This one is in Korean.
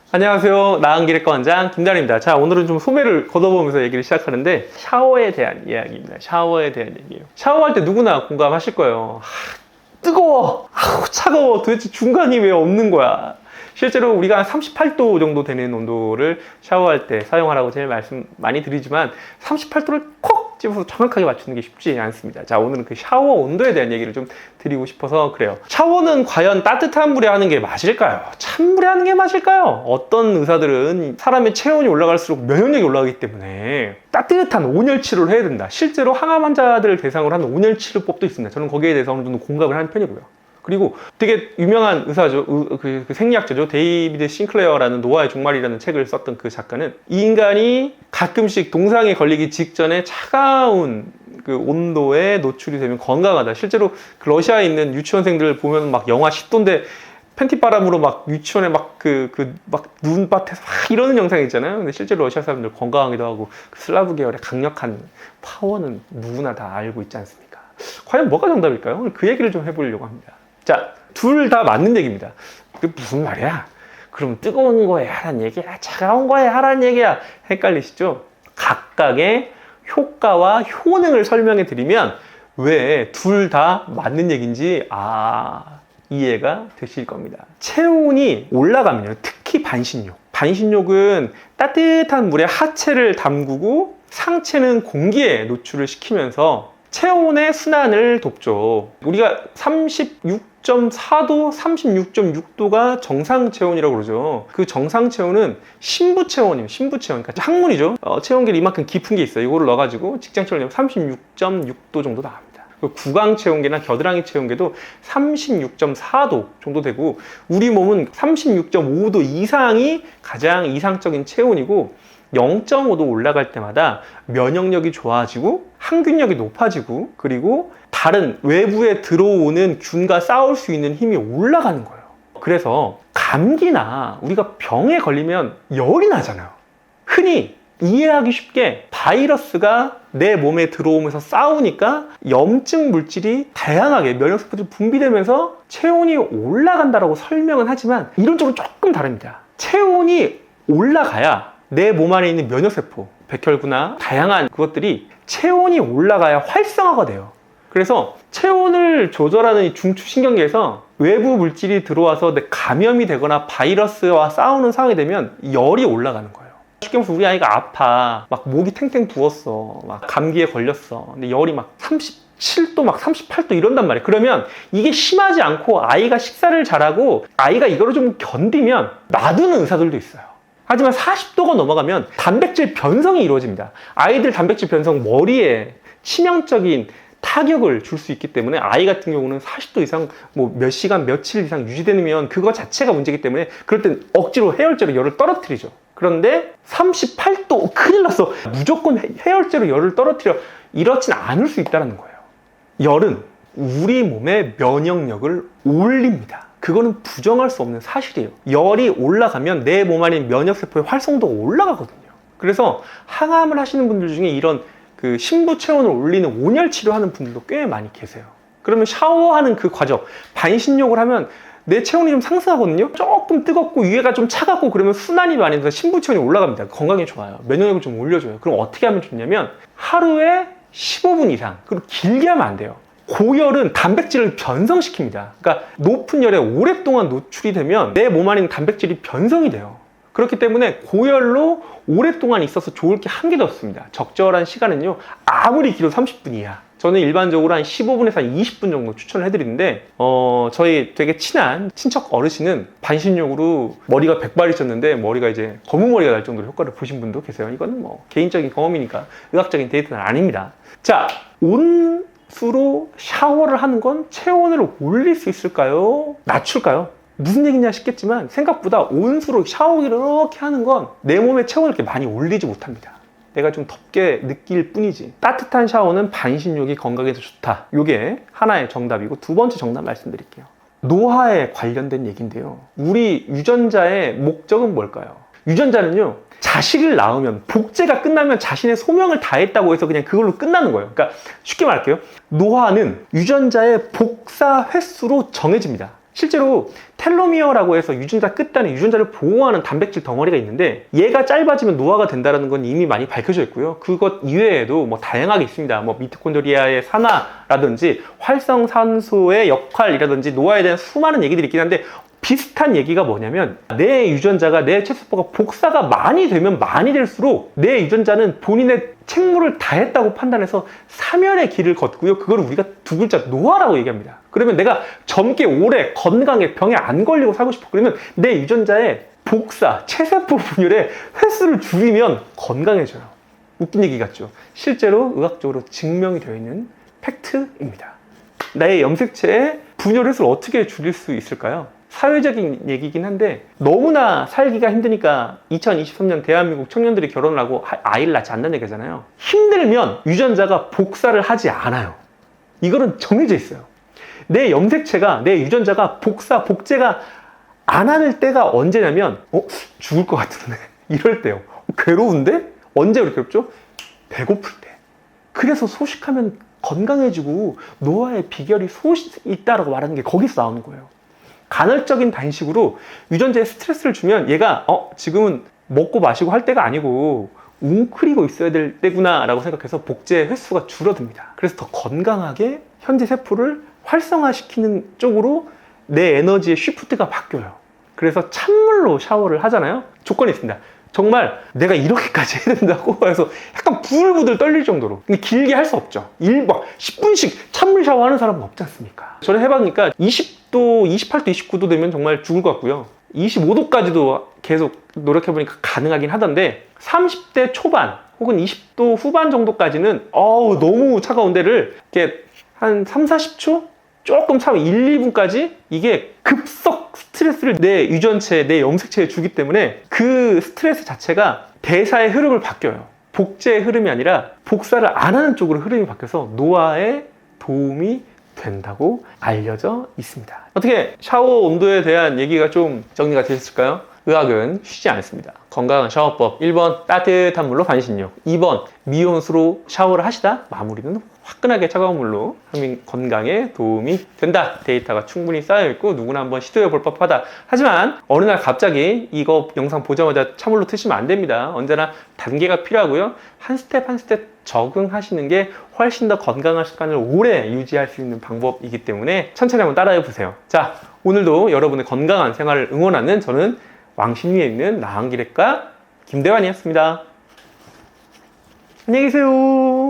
안녕하세요. 나은기래과 원장 김단입니다. 자, 오늘은 좀 소매를 걷어보면서 얘기를 시작하는데 샤워에 대한 이야기입니다. 샤워에 대한 얘기예요. 샤워할 때 누구나 공감하실 거예요. 뜨거워! 차가워! 도대체 중간이 왜 없는 거야? 실제로 우리가 한 38도 정도 되는 온도를 샤워할 때 사용하라고 제일 말씀 많이 드리지만 38도를 콕 집어서 정확하게 맞추는 게 쉽지 않습니다. 자, 오늘은 그 샤워 온도에 대한 얘기를 좀 드리고 싶어서 그래요. 샤워는 과연 따뜻한 물에 하는 게 맞을까요? 찬물에 하는 게 맞을까요? 어떤 의사들은 사람의 체온이 올라갈수록 면역력이 올라가기 때문에 따뜻한 온열 치료를 해야 된다. 실제로 항암 환자들을 대상으로 하는 온열 치료법도 있습니다. 저는 거기에 대해서 어느 정도 공감을 하는 편이고요. 그리고 되게 유명한 의사죠. 그 생리학자죠. 데이비드 싱클레어라는 노화의 종말이라는 책을 썼던 그 작가는 이 인간이 가끔씩 동상에 걸리기 직전에 차가운 그 온도에 노출이 되면 건강하다. 실제로 그 러시아에 있는 유치원생들 보면 막 영하 10도인데 팬티바람으로 막 유치원에 막 눈밭에서 막 이러는 영상 있잖아요. 근데 실제로 러시아 사람들 건강하기도 하고 그 슬라브 계열의 강력한 파워는 누구나 다 알고 있지 않습니까? 과연 뭐가 정답일까요? 오늘 그 얘기를 좀 해보려고 합니다. 자, 둘 다 맞는 얘기입니다. 그게 무슨 말이야? 그럼 뜨거운 거에 하란 얘기야? 차가운 거에 하란 얘기야? 헷갈리시죠? 각각의 효과와 효능을 설명해 드리면 왜 둘 다 맞는 얘기인지 이해가 되실 겁니다. 체온이 올라가면요, 특히 반신욕. 반신욕은 따뜻한 물에 하체를 담그고 상체는 공기에 노출을 시키면서 체온의 순환을 돕죠. 우리가 36.4도, 36.6도가 정상 체온이라고 그러죠. 그 정상 체온은 신부 체온이에요. 신부 체온. 그러니까 항문이죠. 체온계를 이만큼 깊은 게 있어요. 이거를 넣어가지고 직장 체온을 36.6도 정도 나옵니다. 구강 체온계나 겨드랑이 체온계도 36.4도 정도 되고 우리 몸은 36.5도 이상이 가장 이상적인 체온이고 0.5도 올라갈 때마다 면역력이 좋아지고 항균력이 높아지고 그리고 다른 외부에 들어오는 균과 싸울 수 있는 힘이 올라가는 거예요. 그래서 감기나 우리가 병에 걸리면 열이 나잖아요. 흔히 이해하기 쉽게 바이러스가 내 몸에 들어오면서 싸우니까 염증 물질이 다양하게 면역세포들이 분비되면서 체온이 올라간다고 설명은 하지만 이론적으로 조금 다릅니다. 체온이 올라가야 내 몸 안에 있는 면역세포, 백혈구나 다양한 그것들이 체온이 올라가야 활성화가 돼요. 그래서 체온을 조절하는 이 중추신경계에서 외부 물질이 들어와서 감염이 되거나 바이러스와 싸우는 상황이 되면 열이 올라가는 거예요. 쉽게 말해서 우리 아이가 아파, 막 목이 탱탱 부었어, 막 감기에 걸렸어. 근데 열이 막 37도, 막 38도 이런단 말이에요. 그러면 이게 심하지 않고 아이가 식사를 잘하고 아이가 이거를 좀 견디면 놔두는 의사들도 있어요. 하지만 40도가 넘어가면 단백질 변성이 이루어집니다. 아이들 단백질 변성 머리에 치명적인 타격을 줄 수 있기 때문에 아이 같은 경우는 40도 이상 몇 시간 며칠 이상 유지되면 그거 자체가 문제이기 때문에 그럴 땐 억지로 해열제로 열을 떨어뜨리죠. 그런데 38도 큰일 났어, 무조건 해열제로 열을 떨어뜨려, 이렇진 않을 수 있다는 거예요. 열은 우리 몸의 면역력을 올립니다. 그거는 부정할 수 없는 사실이에요. 열이 올라가면 내 몸 안에 면역세포의 활성도가 올라가거든요. 그래서 항암을 하시는 분들 중에 이런 그 신부 체온을 올리는 온열 치료하는 분들도 꽤 많이 계세요. 그러면 샤워하는 그 과정, 반신욕을 하면 내 체온이 좀 상승하거든요. 조금 뜨겁고 위에가 좀 차갑고 그러면 순환이 많이 돼서 신부 체온이 올라갑니다. 건강에 좋아요. 면역력을 좀 올려줘요. 그럼 어떻게 하면 좋냐면 하루에 15분 이상, 그리고 길게 하면 안 돼요. 고열은 단백질을 변성시킵니다. 그러니까 높은 열에 오랫동안 노출이 되면 내 몸 안에 있는 단백질이 변성이 돼요. 그렇기 때문에 고열로 오랫동안 있어서 좋을 게 한 개도 없습니다. 적절한 시간은요, 아무리 길어도 30분 이하. 저는 일반적으로 한 15분에서 한 20분 정도 추천을 해드리는데 저희 되게 친한 친척 어르신은 반신욕으로 머리가 백발이셨는데 머리가 이제 검은 머리가 날 정도로 효과를 보신 분도 계세요. 이거는 뭐 개인적인 경험이니까 의학적인 데이터는 아닙니다. 자, 온수로 샤워를 하는 건 체온을 올릴 수 있을까요? 낮출까요? 무슨 얘기냐 싶겠지만 생각보다 온수로 샤워기를 이렇게 하는 건 내 몸의 체온을 이렇게 많이 올리지 못합니다. 내가 좀 덥게 느낄 뿐이지. 따뜻한 샤워는 반신욕이 건강에 더 좋다. 이게 하나의 정답이고, 두 번째 정답 말씀드릴게요. 노화에 관련된 얘기인데요. 우리 유전자의 목적은 뭘까요? 유전자는요, 자식을 낳으면, 복제가 끝나면 자신의 소명을 다했다고 해서 그냥 그걸로 끝나는 거예요. 그러니까 쉽게 말할게요. 노화는 유전자의 복사 횟수로 정해집니다. 실제로 텔로미어라고 해서 유전자 끝단에 유전자를 보호하는 단백질 덩어리가 있는데 얘가 짧아지면 노화가 된다는 건 이미 많이 밝혀져 있고요. 그것 이외에도 뭐 다양하게 있습니다. 뭐 미토콘드리아의 산화라든지 활성산소의 역할이라든지 노화에 대한 수많은 얘기들이 있긴 한데 비슷한 얘기가 뭐냐면 내 유전자가 내 체세포가 복사가 많이 되면 많이 될수록 내 유전자는 본인의 책무를 다했다고 판단해서 사면의 길을 걷고요. 그걸 우리가 두 글자 노화라고 얘기합니다. 그러면 내가 젊게 오래 건강에 병에 안 걸리고 살고 싶어. 그러면 내 유전자의 복사, 체세포 분열의 횟수를 줄이면 건강해져요. 웃긴 얘기 같죠? 실제로 의학적으로 증명이 되어 있는 팩트입니다. 나의 염색체의 분열 횟수를 어떻게 줄일 수 있을까요? 사회적인 얘기긴 한데 너무나 살기가 힘드니까 2023년 대한민국 청년들이 결혼을 하고 아이를 낳지 않는 얘기잖아요. 힘들면 유전자가 복사를 하지 않아요. 이거는 정해져 있어요. 내 염색체가, 내 유전자가 복제가 안 하는 때가 언제냐면 죽을 것 같은데 이럴 때요. 괴로운데? 언제 그렇게 괴롭죠? 배고플 때. 그래서 소식하면 건강해지고 노화의 비결이 소식 있다라고 말하는 게 거기서 나오는 거예요. 간헐적인 단식으로 유전자에 스트레스를 주면 얘가 지금은 먹고 마시고 할 때가 아니고 웅크리고 있어야 될 때구나 라고 생각해서 복제 횟수가 줄어듭니다. 그래서 더 건강하게 현재 세포를 활성화시키는 쪽으로 내 에너지의 쉬프트가 바뀌어요. 그래서 찬물로 샤워를 하잖아요. 조건이 있습니다. 정말 내가 이렇게까지 해야 된다고 해서 약간 부들부들 떨릴 정도로. 근데 길게 할 수 없죠. 10분씩 찬물 샤워하는 사람은 없지 않습니까? 저는 해보니까 20도, 28도, 29도 되면 정말 죽을 것 같고요. 25도까지도 계속 노력해보니까 가능하긴 하던데 30대 초반 혹은 20도 후반 정도까지는 너무 차가운 데를 이렇게 한 3, 40초? 조금 차면 1, 2분까지 이게 급속 스트레스를 내 유전체, 내 염색체에 주기 때문에 그 스트레스 자체가 대사의 흐름을 바뀌어요. 복제의 흐름이 아니라 복사를 안 하는 쪽으로 흐름이 바뀌어서 노화에 도움이 된다고 알려져 있습니다. 어떻게 샤워 온도에 대한 얘기가 좀 정리가 되셨을까요? 의학은 쉬지 않습니다. 건강한 샤워법 1번 따뜻한 물로 반신욕, 2번 미온수로 샤워를 하시다 마무리는 화끈하게 차가운 물로 하면 건강에 도움이 된다. 데이터가 충분히 쌓여있고 누구나 한번 시도해 볼 법하다. 하지만 어느 날 갑자기 이거 영상 보자마자 찬물로 트시면 안 됩니다. 언제나 단계가 필요하고요. 한 스텝 한 스텝 적응하시는 게 훨씬 더 건강한 습관을 오래 유지할 수 있는 방법이기 때문에 천천히 한번 따라해 보세요. 자, 오늘도 여러분의 건강한 생활을 응원하는 저는 왕십리에 있는 나한기래과 김대환이었습니다. 안녕히 계세요.